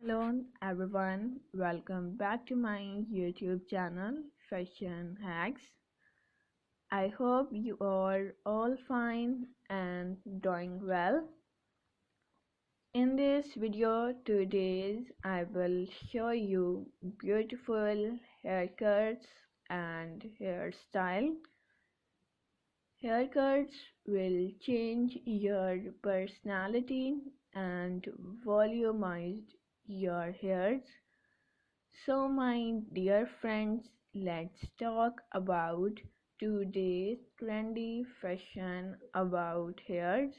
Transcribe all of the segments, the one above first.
Hello everyone, welcome back to my YouTube channel Fashion Hacks. I hope you are all fine and doing well. In this video today I will show you beautiful haircuts and hairstyle. Haircuts will change your personality and volumize your hairs. So, my dear friends, let's talk about today's trendy fashion about hairs,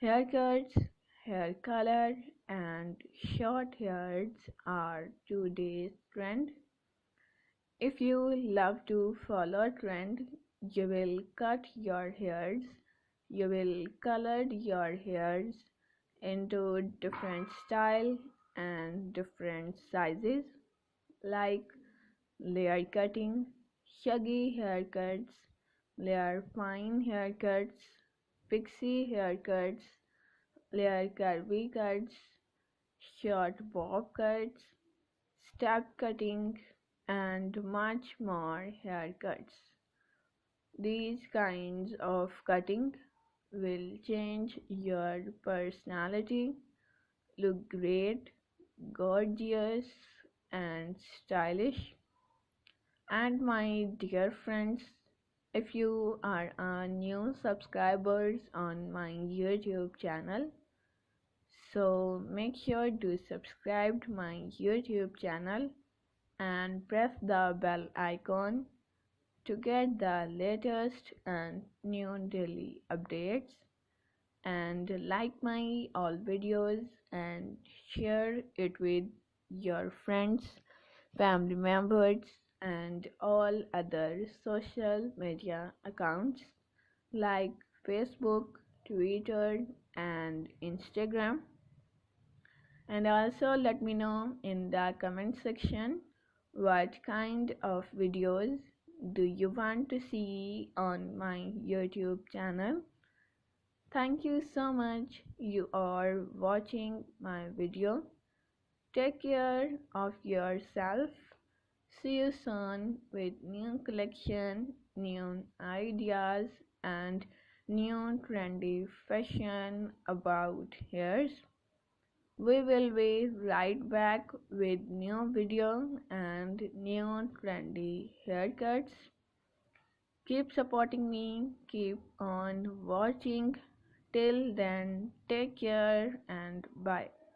haircuts, hair color, and short hairs are today's trend. If you love to follow trend, you will cut your hairs, you will color your hairs into different style and different sizes like layer cutting, shaggy haircuts, layer fine haircuts, pixie haircuts, layer curvy cuts, short bob cuts, step cutting, and much more haircuts. These kinds of cutting will change your personality, look great, gorgeous, and stylish. And my dear friends, if you are a new subscribers on my YouTube channel, so make sure to subscribe to my YouTube channel and press the bell icon to get the latest and new daily updates, and like my all videos and share it with your friends, family members, and all other social media accounts like Facebook, Twitter, and Instagram. And also let me know in the comment section what kind of videos do you want to see on my YouTube channel. Thank you so much you are watching my video. Take care of yourself. See you soon with new collection, new ideas, and new trendy fashion about hairs. We will be right back with new video and new trendy haircuts. Keep supporting me, keep on watching. Till then, take care and bye.